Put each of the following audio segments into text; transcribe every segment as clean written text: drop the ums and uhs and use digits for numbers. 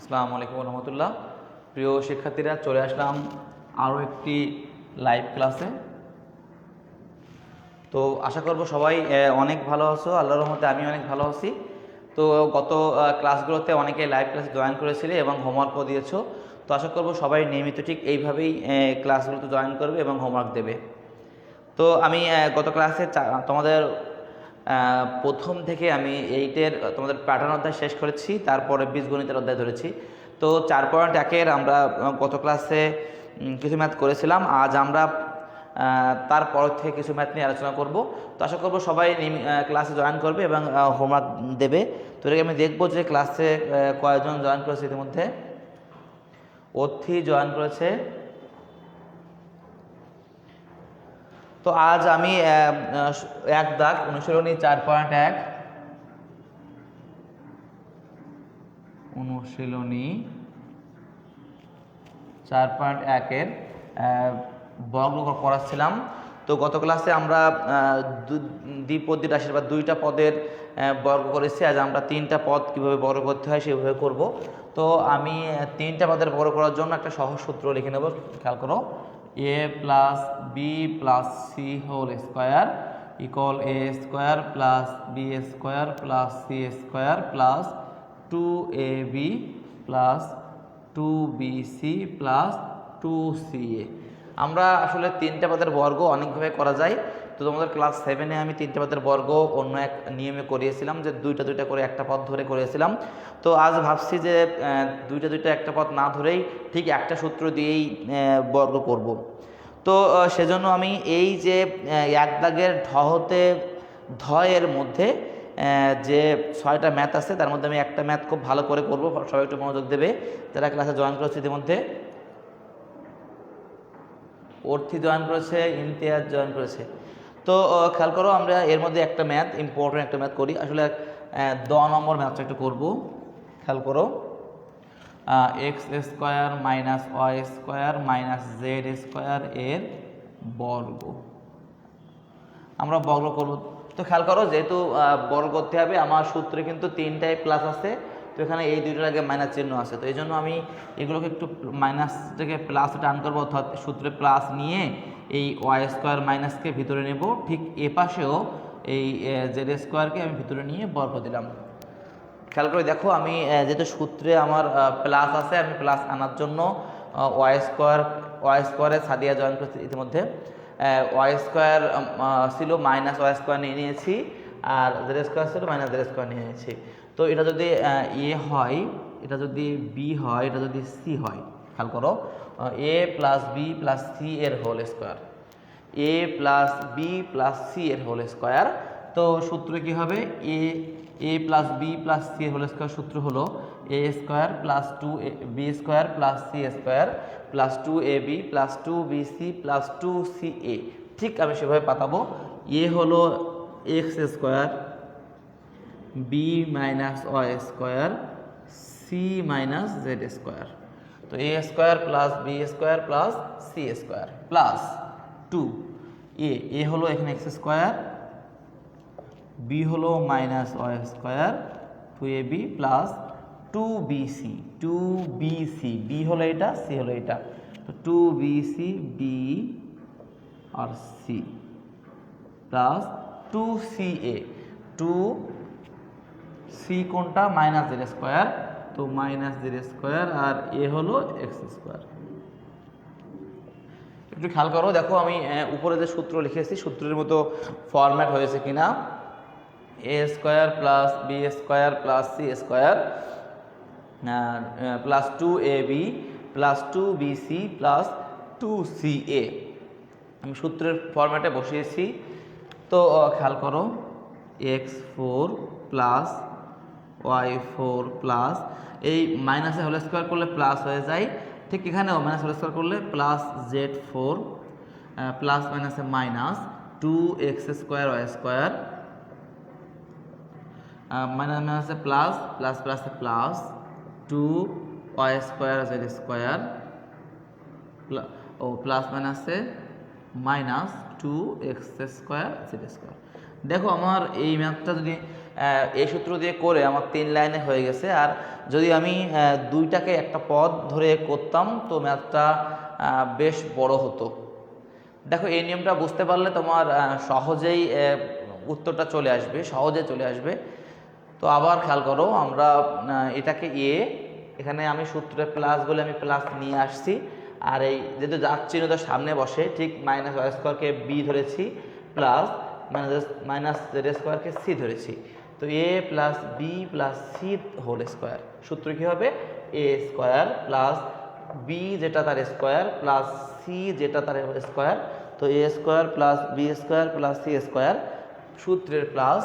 আসসালামু আলাইকুম রহমতুল্লাহ। প্রিয় শিক্ষার্থীরা, চলে আসলাম আরও একটি লাইভ ক্লাসে। তো আশা করব সবাই অনেক ভালো আছো। আল্লাহর রহমতে আমি অনেক ভালো আছি। তো গত ক্লাসগুলোতে অনেকে লাইভ ক্লাসে জয়েন করেছিলে এবং হোমওয়ার্কও দিয়েছো। তো আশা করব সবাই নিয়মিত ঠিক এইভাবেই ক্লাসগুলোতে জয়েন করবে এবং হোমওয়ার্ক দেবে। তো আমি গত ক্লাসে তোমাদের প্রথম থেকে আমি তোমাদের প্যাটার্ন অধ্যায় শেষ করেছি, তারপরে বীজগণিতের অধ্যায় ধরেছি। তো 4.1-এর আমরা গত ক্লাসে কিছু ম্যাথ করেছিলাম। আজ আমরা তারপর থেকে কিছু ম্যাথ নিয়ে আলোচনা করব। তো আশা করব সবাই ক্লাসে জয়েন করবে এবং হোমওয়ার্ক দেবে। তো এটাকে আমি দেখবো যে ক্লাসে কয়েকজন জয়েন করেছে ইতিমধ্যে। অর্থি জয়েন করেছে। তো আজ আমি এক দাগ অনুশীলনী 4.1 অনুশীলনী 4.1-এর বর্গ করাচ্ছিলাম। তো গত ক্লাসে আমরা দ্বিপদী রাশির বা দুইটা পদের বর্গ করেছি। আজ আমরা তিনটা পদ কীভাবে বর্গ করতে হয় সেভাবে করব। তো আমি তিনটা পদের বর্গ করার জন্য একটা সহজ সূত্র লিখে নেব। খেয়াল করো, a plus B plus C whole square equal A square plus B square plus C square plus 2ab plus 2bc plus 2ca। আমরা আসলে তিনটা পদের বর্গ অনেকভাবে করা যায়। তো তোমাদের ক্লাস 7-এ আমি তিনটা পদের বর্গ অন্য এক নিয়মে করিয়েছিলাম, যে দুইটা দুইটা করে একটা পদ ধরে করিয়েছিলাম। তো আজ ভাবছি যে দুইটা দুইটা একটা পদ না ধরেই ঠিক একটা সূত্র দিয়েই বর্গ করব। তো সেজন্য আমি এই যে এক দাগের ধয়ের মধ্যে যে 6টা ম্যাথ আছে, তার মধ্যে আমি একটা ম্যাথ খুব ভালো করে করব। সবাই একটু মনোযোগ দেবে যারা ক্লাসে জয়েন করেছে ইতিমধ্যে। অর্থি জয়েন করেছে, ইমতিয়াজ জয়েন করেছে। তো খেয়াল করো, আমরা এর মধ্যে একটা ম্যাথ, ইম্পর্টেন্ট একটা ম্যাথ করি। আসলে 10 নম্বর ম্যাথটা একটু করব। খেয়াল করো, X square minus Y square minus Z square এর বর্গ আমরা বর্গ করব। তো খেয়াল করো, যেহেতু বর্গ করতে হবে, আমার সূত্রে কিন্তু তিনটাই প্লাস আছে। তো এখানে এই দুইটার আগে মাইনাস চিহ্ন আছে। তো এই জন্য আমি এগুলোকে একটু মাইনাস থেকে প্লাসে টার্ন করবো, অর্থাৎ সূত্রে প্লাস নিয়ে এই ওয়াই স্কোয়ার মাইনাসকে ভিতরে নেব। ঠিক এ পাশেও এই জেড স্কোয়ারকে আমি ভিতরে নিয়ে বর্গ দিলাম। খেয়াল করে দেখো, আমি যেহেতু সূত্রে আমার প্লাস আছে, আমি প্লাস আনার জন্য ওয়াই স্কোয়ারে সাদিয়া জয়েন করছি ইতিমধ্যে। ওয়াই স্কোয়ার ছিল মাইনাস ওয়াই স্কোয়ার নিয়ে নিয়েছি, আর জেড স্কোয়ার ছিল মাইনাস জেড স্কোয়ার নিয়ে নিয়েছি। তো এটা যদি এ হয়, এটা যদি বি হয়, এটা যদি সি হয়, খেয়াল করো, A plus B plus C এর whole square, A plus B plus C এর হোল স্কোয়ার। তো সূত্র কি হবে? A plus B plus C এর হোল স্কোয়ার সূত্র হলো A square plus 2b square plus C square plus 2ab plus 2bc plus 2ca। ঠিক আমি সেভাবে পাতাবো। এ হলো X square, B minus Y square, C minus Z square. তো A square plus B square plus C square plus 2 A হলো এখানে X square, B হলো minus Y square 2ab plus 2bc, B হলো এটা, C হলো এটা। তো 2bc B আর C plus 2ca, 2c কোনটা? Minus Z square. তো মাইনাস জেড স্কোয়ার, আর এ হলো এক্স স্কোয়ার। একটু খেয়াল করো, দেখো আমি উপরে যে সূত্র লিখেছি সূত্রের মতো ফরম্যাট হয়েছে কিনা। A square plus B square plus C square plus 2ab plus 2bc plus 2ca আমি সূত্রের ফরম্যাটে বসিয়েছি। তো খেয়াল করো, x4 প্লাস y4 প্লাস এই মাইনাসে হোল স্কোয়ার করলে প্লাস হয়ে যায়, ঠিক এখানেও মাইনাস হোল স্কোয়ার করলে প্লাস z4 প্লাস মাইনাসে minus 2x square Y square minus মাইনাসে প্লাস প্লাস প্লাসে plus 2y square Z square ও প্লাস মাইনাসে minus 2x square Z square. দেখো আমার এই ম্যাথটা যদি এই সূত্র দিয়ে করে আমার 3 লাইনে হয়ে গেছে। আর যদি আমি দুইটাকে একটা পদ ধরে করতাম তো ম্যাথটা বেশ বড় হতো। দেখো এই নিয়মটা বুঝতে পারলে তোমার সহজেই উত্তরটা চলে আসবে, সহজে চলে আসবে। তো আবার খেয়াল করো, আমরা এটাকে এখানে আমি সূত্রে প্লাস বলে আমি প্লাস নিয়ে আসছি, আর এই যেহেতু যার চিহ্ন তো সামনে বসে, ঠিক মাইনাস ওয়াই স্কোয়ারকে বি ধরেছি, প্লাস মাইনাস জেড স্কোয়ারকে সি ধরেছি। তো A plus B plus C whole square, সূত্র কী হবে? এ স্কোয়ার প্লাস বি যেটা তার স্কোয়ার প্লাস সি যেটা তার স্কোয়ার। তো A square plus B square plus C square, সূত্রের প্লাস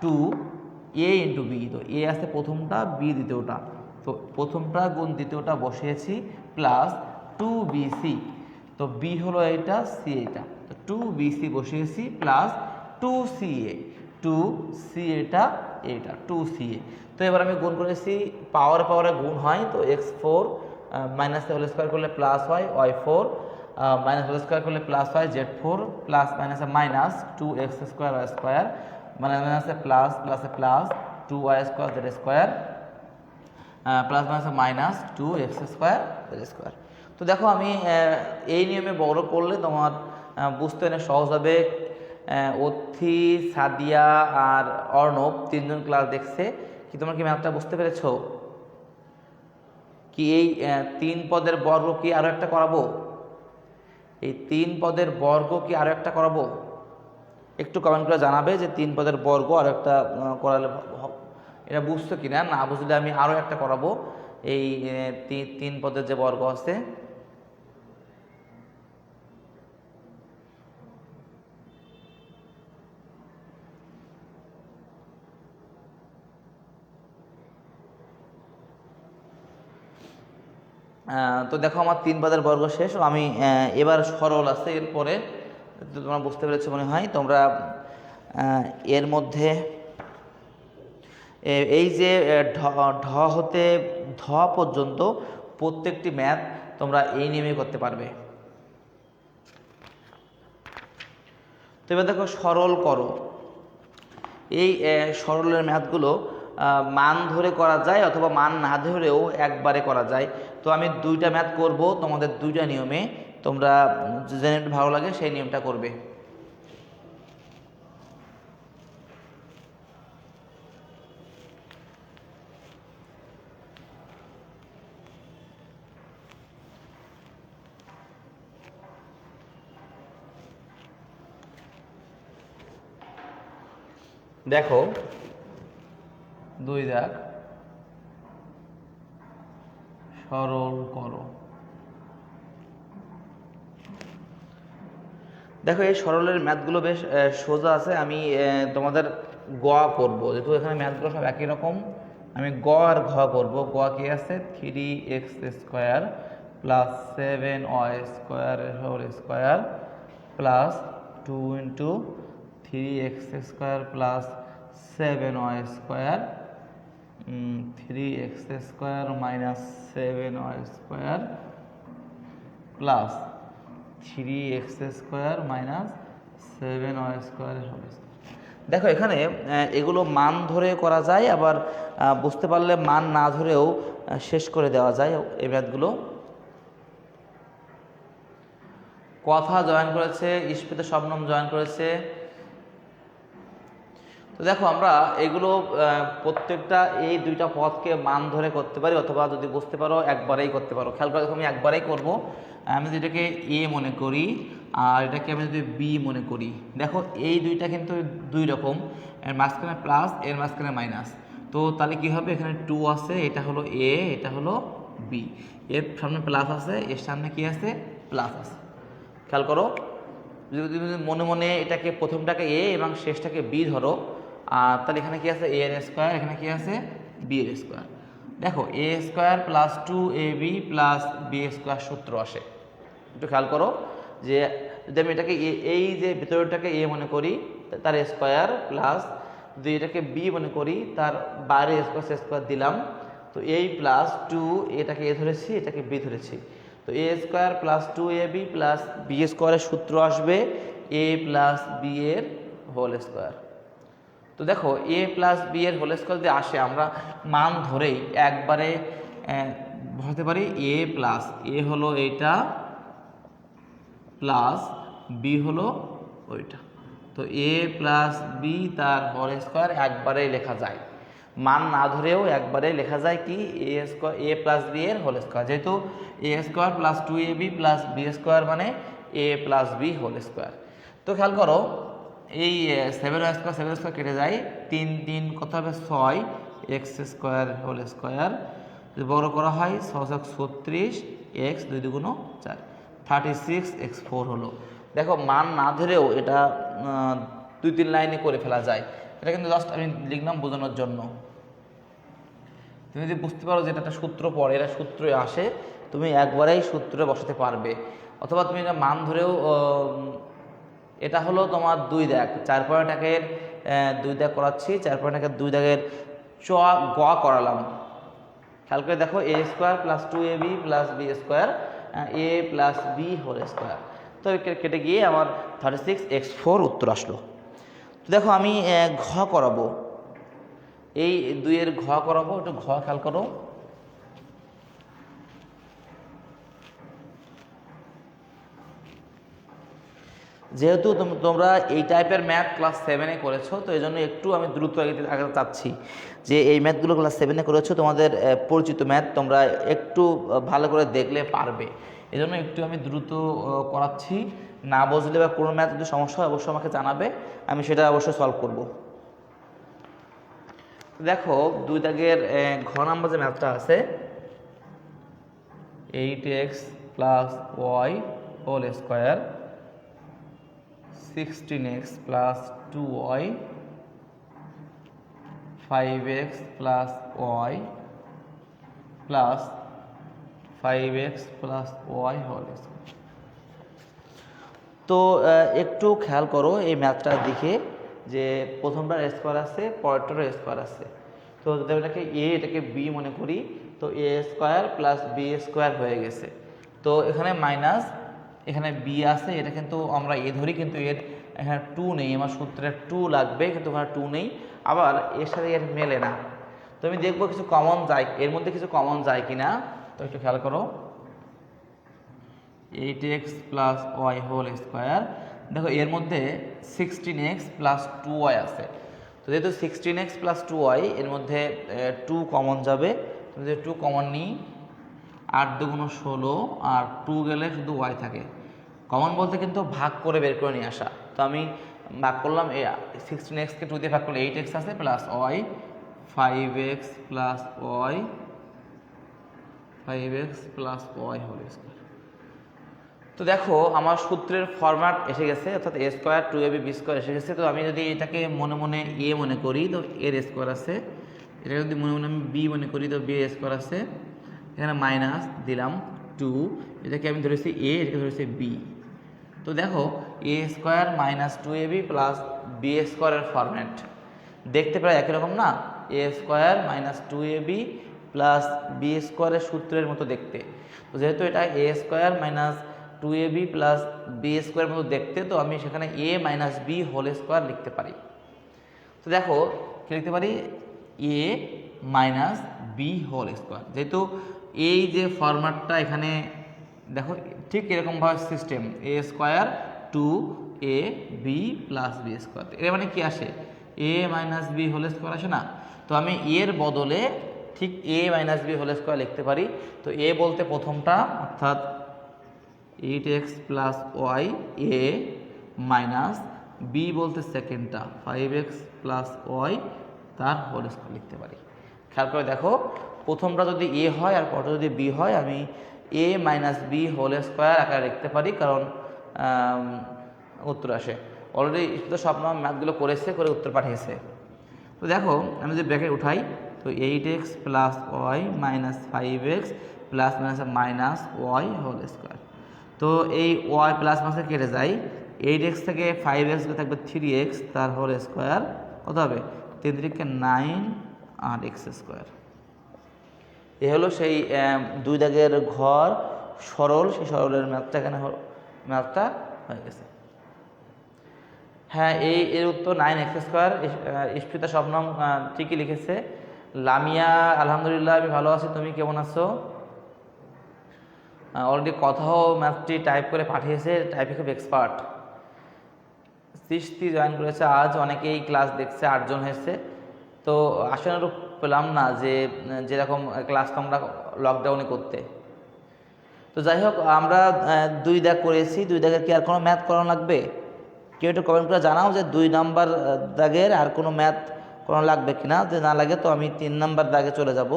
2a ইন্টু বি। তো এ আছে প্রথমটা, বি দ্বিতীয়টা, তো প্রথমটা গুণ দ্বিতীয়টা বসিয়েছি, প্লাস 2bc। তো বি হলো এইটা, সি এটা, তো 2bc বসিয়েছি প্লাস 2ca, 2c এটা, 2ca। তো এবার আমি গুণ করেছি, পাওয়ারে গুণ হয়, তো x4 মাইনাস হোল স্কোয়ার করলে প্লাস হয়, y4 মাইনাস হোল স্কোয়ার করলে প্লাস হয়, z4 প্লাস মাইনাসে minus 2x square y square, মাইনাসে প্লাস প্লাসে plus 2y square z square plus মাইনাসে minus 2x square z square. তো দেখো আমি এই নিয়মে বড় করলে তোমার বুঝতে অনেক সহজ হবে। অথি, সাদিয়া আর অর্ণব 3 জন ক্লাস দেখছে, কি তোমরা কি ম্যাথটা বুঝতে পেরেছো? কি এই 3 পদের বর্গ কি আরো একটা করাবো? এই 3 পদের বর্গ কি আরো একটা করাবো? একটু কমেন্ট করে জানাবে যে 3 পদের বর্গ আরো একটা করালে এটা বুঝছো কিনা। না বুঝলে আমি আরো একটা করাবো, এই 3 পদের যে বর্গ আছে। তো দেখো আমার 3 পদের বর্গ শেষ, আমি এবার সরল আছে এরপরে, তোমরা বুঝতে পেরেছো মনে হয়। তোমরা এর মধ্যে এই যে ঢ হতে ধ পর্যন্ত প্রত্যেকটি ম্যাথ তোমরা এই নিয়মে করতে পারবে। তো এবার দেখো সরল করো। এই সরলের ম্যাথগুলো মান ধরে করা যায় অথবা মান না ধরেও একবারে করা যায়। তো আমি 2টা ম্যাথ করব তোমাদের 2টা নিয়মে, তোমরা যে নিয়মটা ভালো লাগে সেই নিয়মটা করবে। দেখো 2 দাগ সরল করো। দেখো এই সরলের ম্যাথগুলো বেশ সোজা আছে। আমি তোমাদের গ করব, যেহেতু এখানে ম্যাথগুলো সব একই রকম, আমি গ আর ঘ করব। গ কি আছে? 3x square plus 7y square whole square plus 2 into 3x square plus 7y square 3x square minus 7y square plus 3x square minus 7y square. দেখো এখানে এগুলো মান ধরে করা যায়, আবার বুঝতে পারলে মান না ধরেও শেষ করে দেওয়া যায় এই ম্যাথগুলো। কথা জয়েন করেছে, ইস্পিত শবনম জয়েন করেছে। তো দেখো আমরা এগুলো প্রত্যেকটা এই 2টা পদকে মান ধরে করতে পারি, অথবা যদি বুঝতে পারো একবারেই করতে পারো। খেয়াল করে দেখো আমি একবারেই করব। আমি যদি এটাকে এ মনে করি আর এটাকে আমি যদি বি মনে করি, দেখো এই 2টা কিন্তু 2 রকম, এর মাঝখানে প্লাস এর মাঝখানে মাইনাস। তো তাহলে কি হবে? এখানে 2 আছে, এটা হলো এ, এটা হলো বি, এর সামনে প্লাস আছে, এর সামনে কি আছে? প্লাস আছে। খেয়াল করো, যদি মনে মনে এটাকে প্রথমটাকে এ এবং শেষটাকে বি ধরো, তাহলে এখানে কি আছে? এ এর স্কোয়ার, এখানে কি আছে? বি এর স্কোয়ার। দেখো A square plus 2ab plus B square সূত্র আসে। একটু খেয়াল করো যে যদি আমি এটাকে এই যে ভিতরটাকে এ মনে করি তার স্কোয়ার, প্লাস যদি এটাকে বি মনে করি তার বাইরে স্কোয়ার দিলাম, তো এই প্লাস 2 এটাকে এ ধরেছি, এটাকে বি ধরেছি, তো A square plus 2ab plus B স্কোয়ারের সূত্র আসবে এ প্লাস বি এর হোল স্কোয়ার। তো দেখো এ প্লাস বি এর হোল স্কোয়ার যদি আসে আমরা মান ধরেই একবারে বসাতে পারি এ প্লাস এ হলো এইটা প্লাস বি হলো ওইটা। তো এ প্লাস বি তার হোল স্কোয়ার একবারেই লেখা যায়, মান না ধরেও একবারে লেখা যায় কি A square A plus B এর হোল স্কোয়ার, যেহেতু A square plus 2ab plus B square মানে A plus B whole square. তো খেয়াল করো এই 7 কেটে যায়, 3 3 কত হবে 6 এক্স স্কোয়ার হোল স্কোয়ার, যদি বড় করা হয় 6 36 এক্স 2 2 4 36 এক্স 4 হলো। দেখো মান না ধরেও এটা 2-3 লাইনে করে ফেলা যায়, এটা কিন্তু জাস্ট আমি লিখলাম বোঝানোর জন্য। তুমি যদি বুঝতে পারো যে এটা একটা সূত্র পড়ে, এটা সূত্রে আসে, তুমি একবারেই সূত্রে বসাতে পারবে। অথবা তুমি এটা মান ধরেও, এটা হলো তোমার 2 দাগ, 4 পয়েন্ট একের 2 দাগ করাচ্ছি, 4 পয়েন্ট একের 2 দাগের গ করালাম। খেয়াল করে দেখো A square plus 2ab plus B square A plus B whole square. তো কেটে গিয়ে আমার 36 এক্স 4 উত্তর আসলো। তো দেখো আমি ঘ করাবো, এই 2 এর ঘ করাবো, একটু ঘ খেয়াল করো। যেহেতু তোমরা এই টাইপের ম্যাথ ক্লাস 7-এ করেছো, তো এই জন্য একটু আমি দ্রুত আগে চাচ্ছি যে এই ম্যাথগুলো ক্লাস 7-এ করেছো, তোমাদের পরিচিত ম্যাথ, তোমরা একটু ভালো করে দেখলে পারবে, এই জন্য একটু আমি দ্রুত করাচ্ছি। না বুঝলে বা কোনো ম্যাথ যদি সমস্যা হয় অবশ্যই আমাকে জানাবে, আমি সেটা অবশ্যই সলভ করব। দেখো 2 দাগের ঘ নাম্বার যে ম্যাথটা আছে 8x plus Y whole square 16x plus 2y 5x plus y plus 5x plus y whole square. তো একটু খেয়াল করো এই ম্যাথটার দিকে, যে প্রথমটার স্কোয়ার আছে, পরেরটারও স্কোয়ার আছে। তো যদি এটাকে এ এটাকে বি মনে করি, তো A square plus B square হয়ে গেছে। তো এখানে মাইনাস, এখানে বি আছে, এটা কিন্তু আমরা এ ধরি, কিন্তু এর এখানে 2 নেই, আমার সূত্রে 2 লাগবে, কিন্তু ওখানে 2 নেই, আবার এর সাথে এর মেলে না। তো আমি দেখবো কিছু কমন যায়, এর মধ্যে কিছু কমন যায় কিনা। তো একটু খেয়াল করো 8x plus Y whole square, দেখো এর মধ্যে 16x প্লাস 2y আছে। তো যেহেতু 16x প্লাস 2y, এর মধ্যে 2 কমন যাবে, তুমি যদি 2 কমন নিই 8 2 16, আর 2 গেলে শুধু y থাকে। কমন বলতে কিন্তু ভাগ করে বের করে নিয়ে আসা। তো আমি ভাগ করলাম, 16xকে 2 দিয়ে ভাগ করলে 8x আছে plus y 5x plus y 5x plus y whole square. তো দেখো আমার সূত্রের ফরম্যাট এসে গেছে, অর্থাৎ এ স্কোয়ার 2ab বি স্কোয়ার এসে গেছে। তো আমি যদি এটাকে মনে মনে এ মনে করি, তো এর স্কোয়ার আছে, এটাকে যদি মনে মনে আমি বি মনে করি, তো বি এর স্কোয়ার আছে, এখানে মাইনাস দিলাম 2, এটাকে আমি ধরেছি এ, এটাকে ধরেছি বি। তো দেখো A square minus 2ab plus B স্কোয়ারের ফরম্যাট দেখতে প্রায় একই রকম না, A square minus 2ab plus B স্কোয়ারের সূত্রের মতো দেখতে। তো যেহেতু এটা A square minus 2ab plus B স্কোয়ারের মতো দেখতে, তো আমি সেখানে A minus B whole square লিখতে পারি। তো দেখো কি লিখতে পারি, A minus B whole square. যেহেতু এই যে ফরম্যাটটা এখানে দেখো ঠিক এরকমভাবে system, A square 2ab plus B square, এর মানে কি আসে এ মাইনাস বি হোল স্কোয়ার আসে না। তো আমি এর বদলে ঠিক এ মাইনাস বি হোল স্কোয়ার লিখতে পারি। তো এ বলতে প্রথমটা, অর্থাৎ 8x plus Y A minus B বলতে সেকেন্ডটা 5x প্লাস ওয়াই তার হোল স্কোয়ার লিখতে পারি। খেয়াল করে দেখো প্রথমটা যদি এ হয় আর পরটা যদি বি হয়, আমি এ মাইনাস বি হোল স্কোয়ার আকারে লিখতে পারি, কারণ উত্তর আসে। অলরেডি তো সব ম্যাথগুলো করেছে, করে উত্তর পাঠিয়েছে। তো দেখো আমি যদি ব্র্যাকেট উঠাই, তো 8x plus Y minus 5x plus minus minus Y whole square. তো এই ওয়াই প্লাস মাসে কেটে যায়, 8x থেকে 5x থাকবে 3x তার হোল স্কোয়ার, কত হবে 3 3 9 আর x স্কোয়ার। এ হলো সেই 2 দাগের ঘর সরল, সেই সরলের ম্যাথটা এখানে ম্যাথটা হয়ে গেছে। হ্যাঁ, এর উত্তর 9x²। ইস্পিতা শবনম ঠিকই লিখেছে। লামিয়া আলহামদুলিল্লাহ আমি ভালো আছি, তুমি কেমন আছো? অলরেডি কথাও ম্যাথটি টাইপ করে পাঠিয়েছে, টাইপে খুব এক্সপার্ট। সৃষ্টি জয়েন করেছে আজ, অনেকেই ক্লাস দেখছে, 8 জন হয়েছে। তো আশানুরূপ পেলাম না যে যেরকম ক্লাসটা আমরা লকডাউনে করতে। তো যাই হোক, আমরা 2 দাগ করেছি। 2 দাগের কি আর কোনো ম্যাথ করানো লাগবে? কেউ একটু কমেন্ট করে জানাও যে 2 নাম্বার দাগের আর কোনো ম্যাথ করানো লাগবে কিনা। যে না লাগে তো আমি 3 নাম্বার দাগে চলে যাব।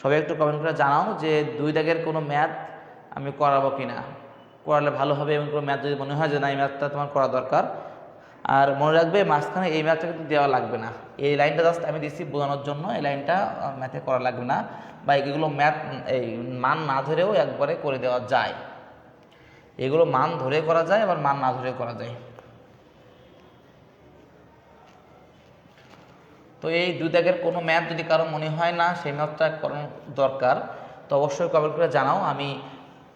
সবাই একটু কমেন্ট করে জানাও যে 2 দাগের কোনো ম্যাথ আমি করাবো কিনা, করালে ভালো হবে। এবং কোনো ম্যাথ যদি মনে হয় যে না এই ম্যাথটা তোমার করা দরকার, আর মনে রাখবে মাঝখানে এই ম্যাথটা কিন্তু দেওয়া লাগবে না। এই লাইনটা জাস্ট আমি দিচ্ছি বোঝানোর জন্য, এই লাইনটা ম্যাথে করা লাগবে না। বা এগুলো ম্যাথ এই মান না ধরেও একবারে করে দেওয়া যায়। এগুলো মান ধরে করা যায়, আবার মান না ধরে করা যায়। তো এই 2 দাগের কোনো ম্যাথ যদি কারো মনে হয় না সেই ম্যাথটা করানো দরকার, তো অবশ্যই কমেন্ট করে জানাও। আমি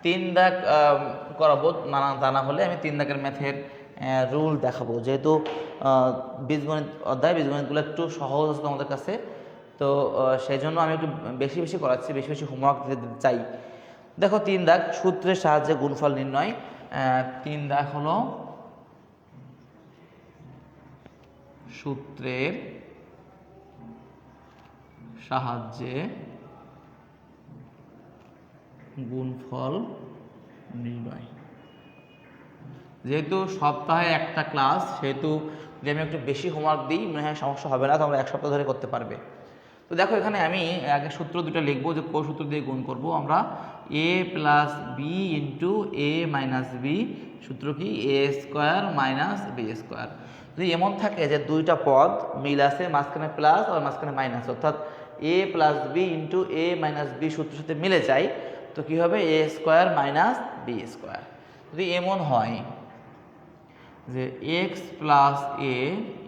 3 দাগ করাবো, তা না হলে আমি 3 দাগের ম্যাথের রুল দেখাবো। যেহেতু বীজগণিত অধ্যায়, বীজগণিতগুলো একটু সহজ আছে তোমাদের কাছে, তো সেই জন্য আমি একটু বেশি বেশি করাচ্ছি, বেশি বেশি হোমওয়ার্ক দিতে চাই। দেখো 3 দাগ, সূত্রের সাহায্যে গুণফল নির্ণয়। 3 দাগ হলো সূত্রের সাহায্যে গুণফল নির্ণয়। যেহেতু সপ্তাহে একটা ক্লাস, সেহেতু যদি আমি একটু বেশি হোমওয়ার্ক দিই মনে হয় সমস্যা হবে না, তোমরা 1 সপ্তাহ ধরে করতে পারবে। তো দেখো এখানে আমি আগে সূত্র দুটো লিখবো, যে কোন সূত্র দিয়ে গুণ করব আমরা। a plus B into A minus B, সূত্র কি? a² - b²। যদি এমন থাকে যে 2টা পদ মিল আছে, মাঝখানে প্লাস আর মাঝখানে মাইনাস, অর্থাৎ a plus B into A minus B সূত্রের সাথে মিলে যায়, তো কি হবে? a² - b²। যদি এমন হয় যে x প্লাস এ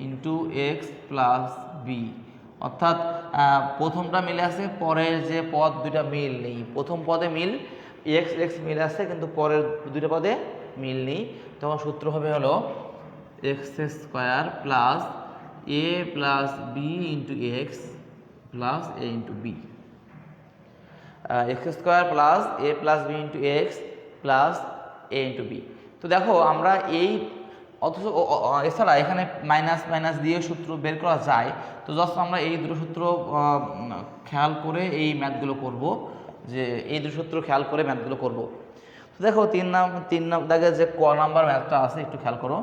ইন্টু এক্স প্লাস বি, অর্থাৎ প্রথমটা মিলে আছে, পরের যে পদ 2টা মিল নেই। প্রথম পদে মিল এক্স এক্স মিল আছে, কিন্তু পরের 2টা পদে মিল নেই, তখন সূত্র হবে হলো x² প্লাস এ plus B into x plus এ ইন্টু বি। x² প্লাস এ plus B into x plus এ ইন্টু বি। তো দেখো আমরা এই, অথচ এছাড়া এখানে মাইনাস মাইনাস দিয়ে সূত্র বের করা যায়। তো জাস্ট আমরা এই দুটো সূত্র খেয়াল করে এই ম্যাথগুলো করব, যে এই দুটো সূত্র খেয়াল করে ম্যাথগুলো করব। তো দেখো 3 দাগে যে ক নাম্বার ম্যাথটা আছে একটু খেয়াল করো।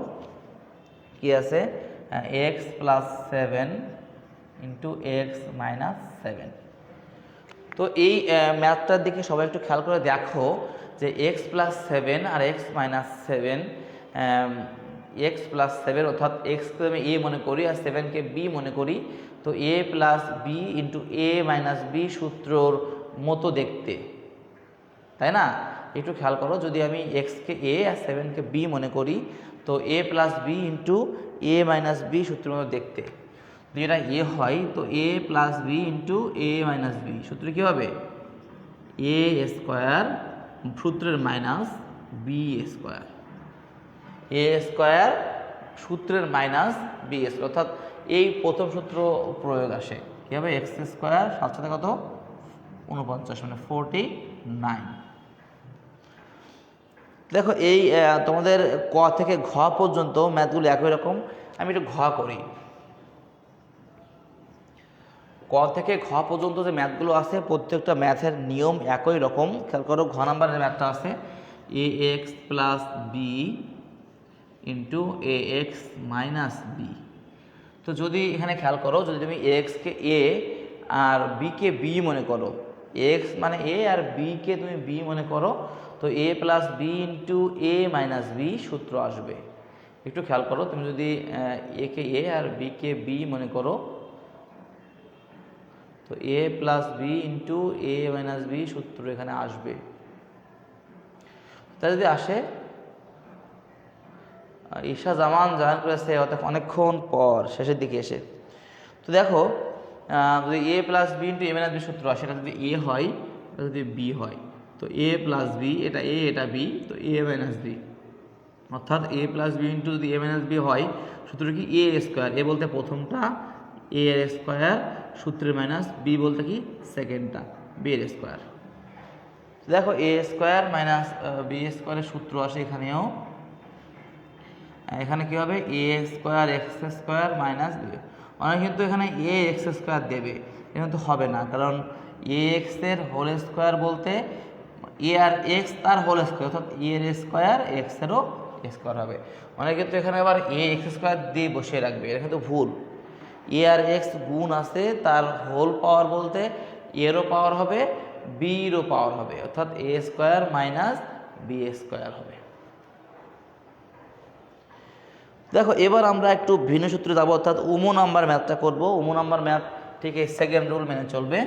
কি আছে? x plus 7 into x minus 7। তো এই ম্যাথটার দিকে সবাই একটু খেয়াল করে দেখো যে এক্স প্লাস 7 আর এক্স মাইনাস 7, এক্স প্লাস 7 অর্থাৎ এক্সকে আমি এ মনে করি আর 7কে বি মনে করি। তো A plus B into A minus B সূত্রর মতো দেখতে, তাই না? একটু খেয়াল করো, যদি আমি এক্সকে এ আর 7কে বি মনে করি, তো A plus B into A minus B সূত্রের মতো দেখতে। যদি এটা এ হয় তো A plus B into A minus B সূত্র কী হবে? a² সূত্রের মাইনাস b²। a² সূত্রের মাইনাস b², অর্থাৎ এই প্রথম সূত্র প্রয়োগ আসে। কী হবে? x² সাথে সাথে কত? 49, মানে 49। দেখো এই তোমাদের ক থেকে ঘ পর্যন্ত ম্যাথগুলো একই রকম। আমি একটু ঘ করি। ক থেকে ঘ পর্যন্ত যে ম্যাথগুলো আছে প্রত্যেকটা ম্যাথের নিয়ম একই রকম। খেয়াল করো, ঘ নাম্বারের ম্যাথটা আছে ax plus B into ax minus B. তো যদি এখানে খেয়াল করো, যদি তুমি এক্সকে এ আর বিকে বি মনে করো, এক্স মানে এ আর বিকে তুমি বি মনে করো, তো A plus B into A minus B সূত্র আসবে। একটু খেয়াল করো, তুমি যদি একে এ আর বিকে বি মনে করো, তো A plus B into A minus B সূত্র এখানে আসবে। তা যদি আসে, ঈশা জামান জয়েন করেছে অর্থাৎ অনেকক্ষণ পর, শেষের দিকে এসে। তো দেখো যদি এ plus B into A minus B সূত্র আসে, এটা যদি এ হয়, এটা যদি বি হয়, তো এ প্লাস বি, এটা এ এটা বি, তো এ মাইনাস বি, অর্থাৎ এ প্লাস বি ইন্টু যদি এ মাইনাস বি হয় সূত্র কি এ স্কোয়ার, এ বলতে প্রথমটা এ এর স্কোয়ার সূত্রের মাইনাস বি বলতে কি সেকেন্ডটা বি এর স্কোয়ার। দেখো এ স্কোয়ার মাইনাস বি স্কোয়ারের সূত্র আসে এখানেও, এখানে কি হবে এ square x square minus B. অনেক কিন্তু এখানে এ এক্স স্কোয়ার দেবে, এটা কিন্তু হবে না, কারণ এ এক্স এর হোল স্কোয়ার বলতে এ আর এক্স তার হোল স্কোয়ার, অর্থাৎ এ এর স্কোয়ার এক্স এরও স্কোয়ার হবে। অনেক কিন্তু এখানে আবার এ এক্স স্কোয়ার দিয়ে বসিয়ে রাখবে, এটা কিন্তু ভুল। এ আর এক্স গুণ আছে, তার হোল পাওয়ার বলতে এরও পাওয়ার হবে বিরও পাওয়ার হবে, অর্থাৎ এ স্কোয়ার মাইনাস বি স্কোয়ার হবে। দেখো এবার আমরা একটু ভিন্ন সূত্রে যাবো, অর্থাৎ উমো নাম্বার ম্যাথটা করব। উমো নাম্বার ম্যাথ ঠিক এই সেকেন্ড রুল মেনে চলবে।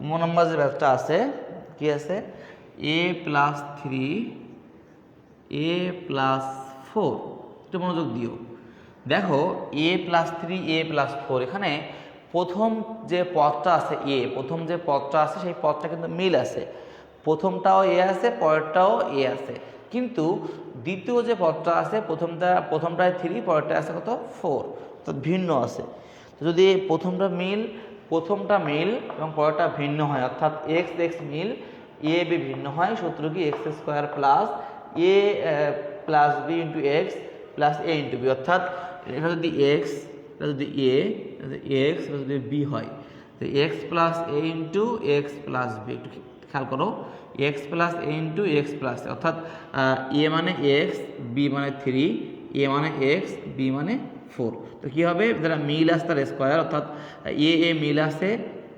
উমো নাম্বার যে ম্যাথটা আছে কি আছে, এ প্লাস 3 এ প্লাস 4, একটু মনোযোগ দিও। দেখো এ প্লাস 3 এ প্লাস 4, এখানে প্রথম যে পদটা আছে এ, প্রথম যে পদটা আছে সেই পদটা কিন্তু মিল আছে, প্রথমটাও এ আছে পরেরটাও এ আছে, কিন্তু দ্বিতীয় যে পদটা আছে প্রথমটায় 3 পরেরটায় আছে কত 4, তো ভিন্ন আছে। তো যদি প্রথমটা মিল এবং পরেরটা ভিন্ন হয়, অর্থাৎ এক্স এক্স মিল এ বি ভিন্ন হয়, সূত্র কি এক্স স্কোয়ার প্লাস এ plus B into x plus এ ইন্টু বি, অর্থাৎ এটা যদি এক্স, এটা যদি এ, এক্স যদি বি হয়, তো এক্স প্লাস এ ইন্টু এক্স প্লাস বি। একটু খেয়াল করো, এক্স প্লাস এ ইন্টু এক্স প্লাস, অর্থাৎ এ মানে এক্স, বি মানে 3, এ মানে এক্স, বি মানে 4। তো কী হবে, যারা মিল আছে তার স্কোয়ার, অর্থাৎ এ মিল আছে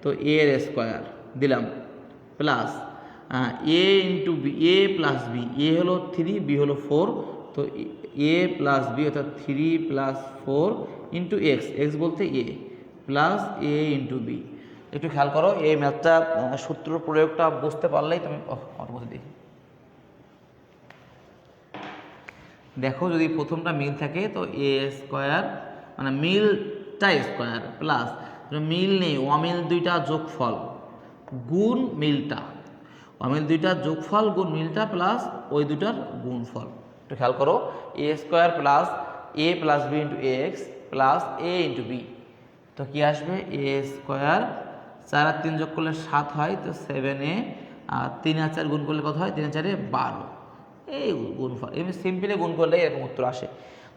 তো এ এর স্কোয়ার দিলাম প্লাস এ ইন্টু বি, এ প্লাস বি, এ হলো 3 বি হলো 4, তো এ প্লাস বি অর্থাৎ 3 প্লাস 4 ইন্টু এক্স, এক্স বলতে এ প্লাস এ ইন্টু বি। একটু খেয়াল করো এই ম্যাথটা, সূত্র প্রয়োগটা বুঝতে পারলেই তুমি বুঝে দিই। দেখো যদি প্রথমটা মিল থাকে তো এ স্কোয়ার মানে মিলটা স্কোয়ার প্লাস মিল নেই অমিল দুইটা যোগফল গুণ মিলটা, অমিল দুইটা যোগফল গুণ মিলটা প্লাস ওই দুটার গুণফল। একটু খেয়াল করো A square plus A plus B into x plus A into B, তো কি আসবে এ স্কোয়ার 4 আর 3 যোগ করলে 7 হয়, তো 7a, আর 3 আর 4 গুণ করলে কত হয়, 3 আর 4 12, এই গুণফল। এমনি সিম্পলি গুণ করলে এরকম উত্তর আসে।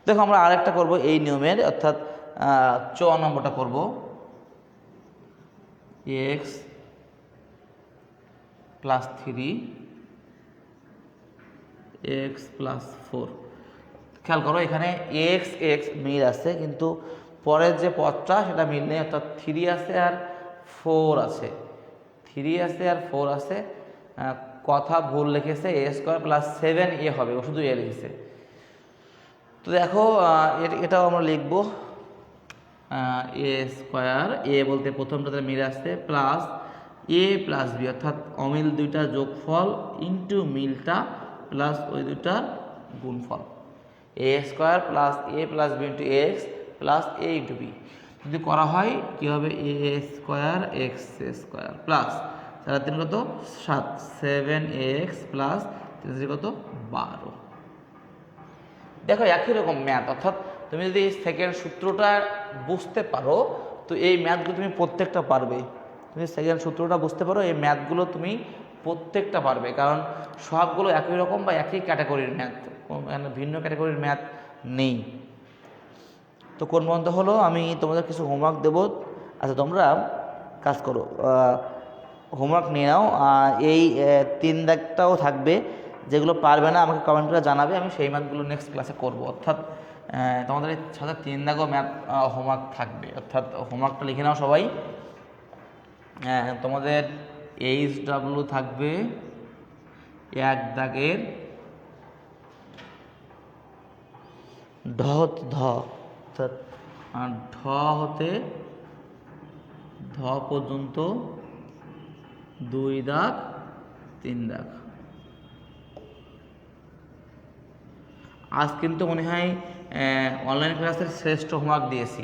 দেখো আমরা আরেকটা করব এই নিয়মের, অর্থাৎ 54 নম্বরটা করব, এক্স প্লাস 3 এক্স প্লাস 4। খেয়াল করো এখানে এক্স এক্স মিল আছে, কিন্তু পরের যে পদটা সেটা মিল নেই, অর্থাৎ 3 আছে আর 4 আছে, 3 আছে আর 4 আছে, কথা ভুল লিখেছে, এ স্কোয়ার প্লাস 7a হবে, ও শুধু এ লিখেছে। তো দেখো এটাও আমরা লিখবো এ স্কোয়ার, এ বলতে প্রথমটাতে মিল আসছে প্লাস এ প্লাস বি, অর্থাৎ অমিল দুইটা যোগফল ইন্টু মিলটা প্লাস ওই দুটার গুণফল, a square plus A plus B into x plus A into b. যদি করা হয় কী হবে, এ স্কোয়ার এক্স স্কোয়ার প্লাস 4 আর 3 কত 7, 7x প্লাস 3 কত 12। দেখো একই রকম ম্যাথ, অর্থাৎ তুমি যদি সেকেন্ড সূত্রটা বুঝতে পারো তো এই ম্যাথগুলো তুমি প্রত্যেকটা পারবে। তুমি সেকেন্ড সূত্রটা বুঝতে পারো এই ম্যাথগুলো তুমি প্রত্যেকটা পারবে, কারণ সবগুলো একই রকম বা একই ক্যাটাগরির ম্যাথ, ভিন্ন ক্যাটাগরির ম্যাথ নেই। তো কোন পর্যন্ত হলো, আমি তোমাদের কিছু হোমওয়ার্ক দেবো, আচ্ছা তোমরা কাজ করো, হোমওয়ার্ক নিয়ে নাও, এই 3 দাগটাও থাকবে, যেগুলো পারবে না আমাকে কমেন্ট করে জানাবে, আমি সেই ম্যাথগুলো নেক্সট ক্লাসে করব। অর্থাৎ তোমাদের সাথে 3 দাগও ম্যাথ হোমওয়ার্ক থাকবে, অর্থাৎ হোমওয়ার্কটা লিখে নাও সবাই। তোমাদের HW থাকবে 1 দাগের ঢ অর্থাৎ ঢ হতে ধ পর্যন্ত 2 দাগ 3 দাগ। আজ কিন্তু মনে হয় অনলাইন ক্লাসের শ্রেষ্ঠ হোমওয়ার্ক দিয়েছি,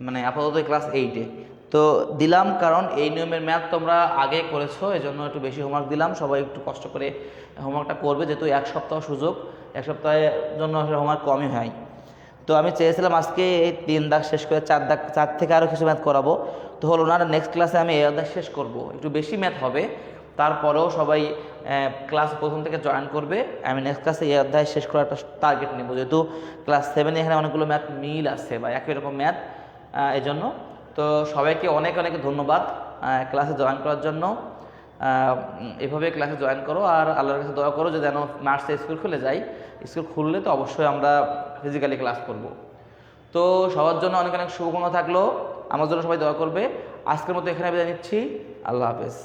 মানে আপাতত ক্লাস 8-এ তো দিলাম, কারণ এই নিয়মের ম্যাথ তোমরা আগে করেছো, এই জন্য একটু বেশি হোমওয়ার্ক দিলাম। সবাই একটু কষ্ট করে হোমওয়ার্কটা করবে, যেহেতু 1 সপ্তাহ সুযোগ, 1 সপ্তাহের জন্য আসলে হোমওয়ার্ক কমই হয়। তো আমি চেয়েছিলাম আজকে এই 3 দাগ শেষ করে 4 থেকে আরও কিছু ম্যাথ করাবো, তো হলো না। নেক্সট ক্লাসে আমি এই অধ্যায় শেষ করব, একটু বেশি ম্যাথ হবে, তারপরেও সবাই ক্লাস প্রথম থেকে জয়েন করবে। আমি নেক্সট ক্লাসে এই অধ্যায় শেষ করার একটা টার্গেট নেব, যেহেতু ক্লাস 7-এ এখানে অনেকগুলো ম্যাথ মিল আছে বা একই রকম ম্যাথ, এই জন্য। তো সবাইকে অনেক অনেক ধন্যবাদ ক্লাসে জয়েন করার জন্য। এভাবে ক্লাসে জয়েন করো, আর আল্লাহর কাছে দোয়া করো যে যেন মার্চে স্কুল খুলে যায়। স্কুল খুললে তো অবশ্যই আমরা ফিজিক্যালি ক্লাস করব। তো সবার জন্য অনেক অনেক শুভকামনা থাকলো, আমার জন্য সবাই দোয়া করবে। আজকের মতো এখানে বিদায় নিচ্ছি, আল্লাহ হাফেজ।